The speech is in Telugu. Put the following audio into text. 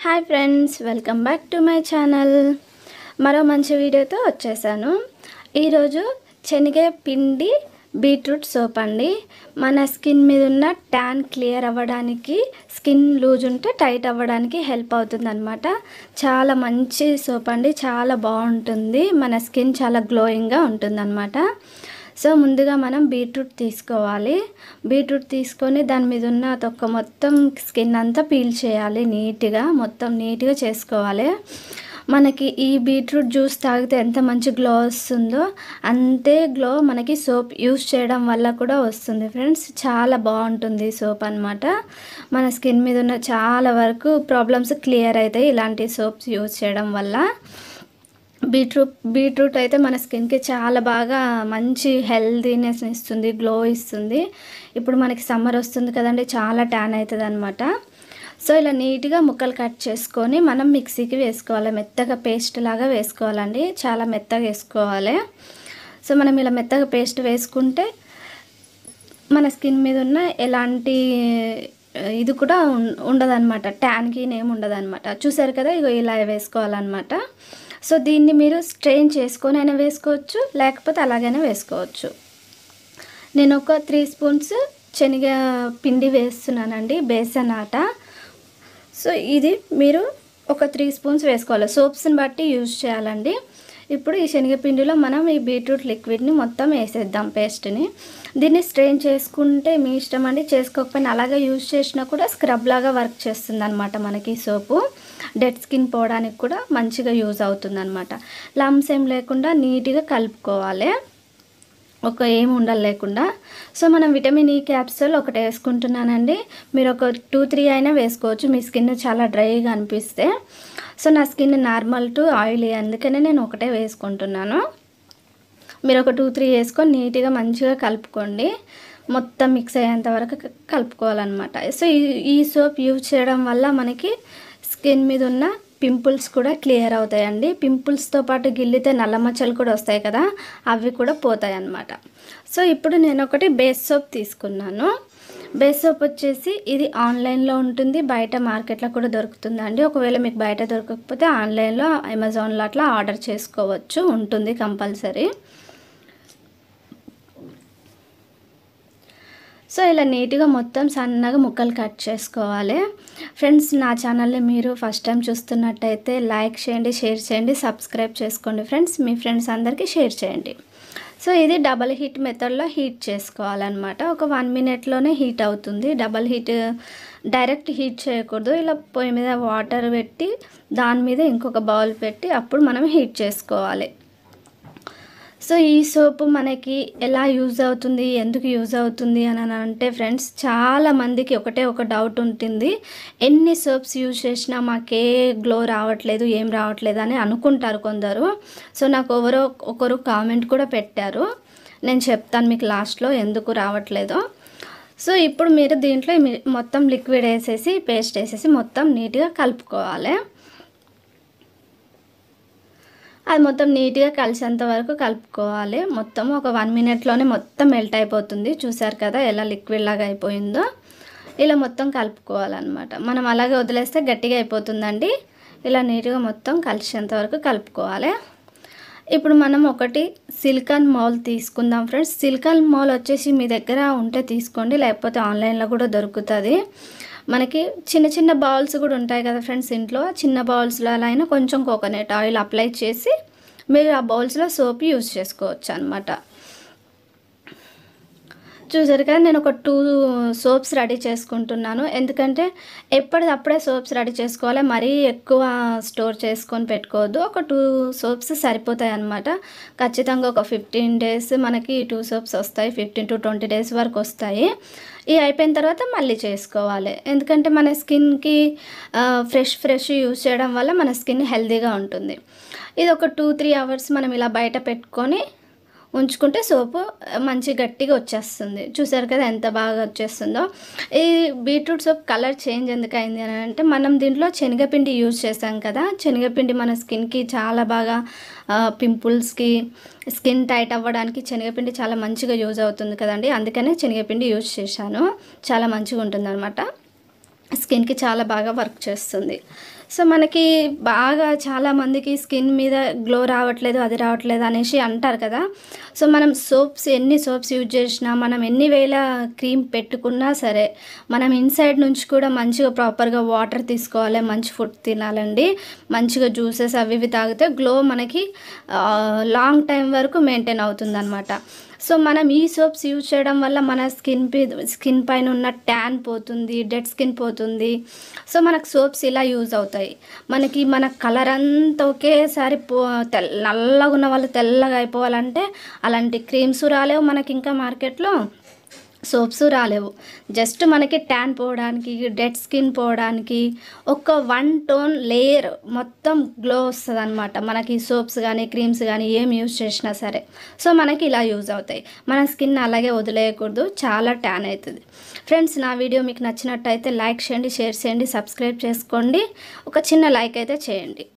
Hi friends, welcome back to my channel. మరో మంచి వీడియోతో వచ్చేసాను. ఈరోజు శనగ పిండి బీట్రూట్ సోప్ అండి. మన స్కిన్ మీద ఉన్న ట్యాన్ క్లియర్ అవ్వడానికి, స్కిన్ లూజ్ ఉంటే టైట్ అవ్వడానికి హెల్ప్ అవుతుంది అనమాట. చాలా మంచి సోప్ అండి, చాలా బాగుంటుంది. మన స్కిన్ చాలా గ్లోయింగ్గా ఉంటుంది అనమాట. సో ముందుగా మనం బీట్రూట్ తీసుకోవాలి. బీట్రూట్ తీసుకొని దాని మీద ఉన్న తొక్క మొత్తం స్కిన్ అంతా పీల్ చేయాలి. మొత్తం నీట్గా చేసుకోవాలి. మనకి ఈ బీట్రూట్ జ్యూస్ తాగితే ఎంత మంచి గ్లో వస్తుందో అంతే గ్లో మనకి సోప్ యూస్ చేయడం వల్ల కూడా వస్తుంది ఫ్రెండ్స్. చాలా బాగుంటుంది సోప్ అనమాట. మన స్కిన్ మీద ఉన్న చాలా వరకు ప్రాబ్లమ్స్ క్లియర్ అవుతాయి ఇలాంటి సోప్స్ యూస్ చేయడం వల్ల. బీట్రూట్ అయితే మన స్కిన్కి చాలా బాగా మంచి హెల్తీనెస్ ఇస్తుంది, గ్లో ఇస్తుంది. ఇప్పుడు మనకి సమ్మర్ వస్తుంది కదండి, చాలా ట్యాన్ అవుతుంది అనమాట. సో ఇలా నీట్గా ముక్కలు కట్ చేసుకొని మనం మిక్సీకి వేసుకోవాలి. మెత్తగా పేస్ట్ లాగా వేసుకోవాలండి, చాలా మెత్తగా వేసుకోవాలి. సో మనం ఇలా మెత్తగా పేస్ట్ వేసుకుంటే మన స్కిన్ మీద ఉన్న ఎలాంటి ఇది కూడా ఉండదన్నమాట, ట్యాన్కి ఏమి ఉండదన్నమాట. చూసారు కదా, ఇగో ఇలా వేసుకోవాలన్నమాట. సో దీన్ని మీరు స్ట్రెయిన్ చేసుకొని అయినా వేసుకోవచ్చు, లేకపోతే అలాగైనా వేసుకోవచ్చు. నేను ఒక 3 స్పూన్స్ శనగ పిండి వేస్తున్నానండి, బేసన్ ఆట. సో ఇది మీరు ఒక 3 స్పూన్స్ వేసుకోవాలి. సోప్స్ని బట్టి యూజ్ చేయాలండి. ఇప్పుడు ఈ శనగపిండిలో మనం ఈ బీట్రూట్ లిక్విడ్ని మొత్తం వేసేద్దాం, పేస్ట్ని. దీన్ని స్ట్రెయిన్ చేసుకుంటే మీ ఇష్టం అండి, చేసుకోకపోయినా అలాగే యూజ్ చేసినా కూడా స్క్రబ్ లాగా వర్క్ చేస్తుంది అనమాట. మనకి సోపు డెడ్ స్కిన్ పోవడానికి కూడా మంచిగా యూజ్ అవుతుంది అనమాట. లమ్స్ ఏం లేకుండా నీట్గా కలుపుకోవాలి, ఏమి ఉండాలి లేకుండా. సో మనం విటమిన్ ఈ క్యాప్సూల్ ఒకటి వేసుకుంటున్నానండి. మీరు ఒక 2-3 అయినా వేసుకోవచ్చు, మీ స్కిన్ చాలా డ్రైగా అనిపిస్తే. సో నా స్కిన్ నార్మల్ టు ఆయిలీ, అందుకనే నేను ఒకటే వేసుకుంటున్నాను. మీరు ఒక 2-3 వేసుకొని నీట్గా మంచిగా కలుపుకోండి. మొత్తం మిక్స్ అయ్యేంత వరకు కలుపుకోవాలన్నమాట. సో ఈ సోప్ యూజ్ చేయడం వల్ల మనకి స్కిన్ మీద ఉన్న పింపుల్స్ కూడా క్లియర్ అవుతాయండి. పింపుల్స్తో పాటు గిల్లితే నల్ల మచ్చలు కూడా వస్తాయి కదా, అవి కూడా పోతాయి అన్నమాట. సో ఇప్పుడు నేను ఒకటి బేస్ సోప్ తీసుకున్నాను. బేస్ సోప్ వచ్చేసి ఇది ఆన్లైన్లో ఉంటుంది, బయట మార్కెట్లో కూడా దొరుకుతుందండి. ఒకవేళ మీకు బయట దొరకకపోతే ఆన్లైన్లో అమెజాన్లో అట్లా ఆర్డర్ చేసుకోవచ్చు, ఉంటుంది కంపల్సరీ. సో ఇలా నీట్గా మొత్తం సన్నగా ముక్కలు కట్ చేసుకోవాలి. ఫ్రెండ్స్, నా ఛానల్ని మీరు ఫస్ట్ టైం చూస్తున్నట్టయితే లైక్ చేయండి, షేర్ చేయండి, సబ్స్క్రైబ్ చేసుకోండి ఫ్రెండ్స్. మీ ఫ్రెండ్స్ అందరికీ షేర్ చేయండి. సో ఇది డబల్ హీట్ మెథడ్లో హీట్ చేసుకోవాలన్నమాట. ఒక 1 మినిట్లోనే హీట్ అవుతుంది. డబల్ హీట్ డైరెక్ట్ హీట్ చేయకూడదు. ఇలా పొయ్యి మీద వాటర్ పెట్టి దాని మీద ఇంకొక బౌల్ పెట్టి అప్పుడు మనం హీట్ చేసుకోవాలి. సో ఈ సోప్ మనకి ఎలా యూజ్ అవుతుంది, ఎందుకు యూజ్ అవుతుంది అని అంటే ఫ్రెండ్స్, చాలా మందికి ఒక డౌట్ ఉంటుంది. ఎన్ని సోప్స్ యూజ్ చేసినా మాకే గ్లో రావట్లేదు, ఏం రావట్లేదు అని అనుకుంటారు కొందరు. సో నాకు ఒకరు కామెంట్ కూడా పెట్టారు. నేను చెప్తాను మీకు లాస్ట్లో ఎందుకు రావట్లేదో. సో ఇప్పుడు మీరు దీంట్లో మొత్తం లిక్విడ్ వేసేసి, పేస్ట్ వేసేసి మొత్తం నీట్గా కలుపుకోవాలి. అది మొత్తం నీట్గా కలిసేంత వరకు కలుపుకోవాలి. మొత్తం ఒక 1 మినిట్లోనే మొత్తం మెల్ట్ అయిపోతుంది. చూసారు కదా ఎలా లిక్విడ్ లాగా అయిపోయిందో. ఇలా మొత్తం కలుపుకోవాలన్నమాట. మనం అలాగే వదిలేస్తే గట్టిగా అయిపోతుందండి. ఇలా నీట్గా మొత్తం కలిసేంత వరకు కలుపుకోవాలి. ఇప్పుడు మనం ఒకటి సిలికాన్ మౌల్ తీసుకుందాం ఫ్రెండ్స్. సిలికాన్ మౌల్ వచ్చేసి మీ దగ్గర ఉంటే తీసుకోండి, లేకపోతే ఆన్లైన్లో కూడా దొరుకుతుంది. మనకి చిన్న చిన్న బౌల్స్ కూడా ఉంటాయి కదా ఫ్రెండ్స్ ఇంట్లో. చిన్న బౌల్స్లో అలా అయినా కొంచెం కోకోనట్ ఆయిల్ అప్లై చేసి మీరు ఆ బౌల్స్లో సోప్ యూజ్ చేసుకోవచ్చు అనమాట. చూసారు కదా, నేను ఒక 2 సోప్స్ రెడీ చేసుకుంటున్నాను. ఎందుకంటే ఎప్పటిదప్పుడే సోప్స్ రెడీ చేసుకోవాలి, మరీ ఎక్కువ స్టోర్ చేసుకొని పెట్టుకోవద్దు. ఒక 2 సోప్స్ సరిపోతాయి అన్నమాట. ఖచ్చితంగా ఒక 15 డేస్ మనకి 2 సోప్స్ వస్తాయి. 15 to 20 డేస్ వరకు వస్తాయి. ఇవి అయిపోయిన తర్వాత మళ్ళీ చేసుకోవాలి. ఎందుకంటే మన స్కిన్కి ఫ్రెష్ యూజ్ చేయడం వల్ల మన స్కిన్ హెల్తీగా ఉంటుంది. ఇది ఒక 2-3 అవర్స్ మనం ఇలా బయట పెట్టుకొని ఉంచుకుంటే సోపు మంచి గట్టిగా వచ్చేస్తుంది. చూసారు కదా ఎంత బాగా వచ్చేస్తుందో. ఈ బీట్రూట్ సోప్ కలర్ చేంజ్ ఎందుకు అయింది అని అంటే, మనం దీంట్లో శనగపిండి యూజ్ చేసాం కదా. శనగపిండి మన స్కిన్కి చాలా బాగా పింపుల్స్కి, స్కిన్ టైట్ అవ్వడానికి శనగపిండి చాలా మంచిగా యూజ్ అవుతుంది కదండి. అందుకనే శనగపిండి యూజ్ చేశాను, చాలా మంచిగా ఉంటుంది అనమాట. స్కిన్కి చాలా బాగా వర్క్ చేస్తుంది. సో మనకి బాగా చాలామందికి స్కిన్ మీద గ్లో రావట్లేదు, అది రావట్లేదు అనేసి అంటారు కదా. సో మనం ఎన్ని సోప్స్ యూజ్ చేసినా, మనం ఎన్ని వేల క్రీమ్ పెట్టుకున్నా సరే, మనం ఇన్సైడ్ నుంచి కూడా మంచిగా ప్రాపర్గా వాటర్ తీసుకోవాలి, మంచి ఫుడ్ తినాలండి, మంచిగా జ్యూసెస్ అవి ఇవి తాగితే గ్లో మనకి లాంగ్ టైం వరకు మెయింటైన్ అవుతుందన్నమాట. సో మనం ఈ సోప్స్ యూజ్ చేయడం వల్ల మన స్కిన్ పైన ఉన్న ట్యాన్ పోతుంది, డెడ్ స్కిన్ పోతుంది. సో మనకు సోప్స్ ఇలా యూజ్ అవుతాయి. మన కలర్ అంతా ఒకేసారి నల్లగా ఉన్న వాళ్ళు తెల్లగా అయిపోవాలంటే అలాంటి క్రీమ్స్ రాలేవు మనకి, ఇంకా మార్కెట్లో సోప్స్ రాలేవు. జస్ట్ మనకి ట్యాన్ పోవడానికి, డెడ్ స్కిన్ పోవడానికి ఒక 1 టోన్ లేయర్ మొత్తం గ్లో వస్తుంది అనమాట మనకి సోప్స్ కానీ క్రీమ్స్ కానీ ఏం యూజ్ చేసినా సరే. సో మనకి ఇలా యూజ్ అవుతాయి. మన స్కిన్ అలాగే వదిలేయకూడదు, చాలా ట్యాన్ అవుతుంది. ఫ్రెండ్స్, నా వీడియో మీకు నచ్చినట్టయితే లైక్ చేయండి, షేర్ చేయండి, సబ్స్క్రైబ్ చేసుకోండి. ఒక చిన్న లైక్ అయితే చేయండి.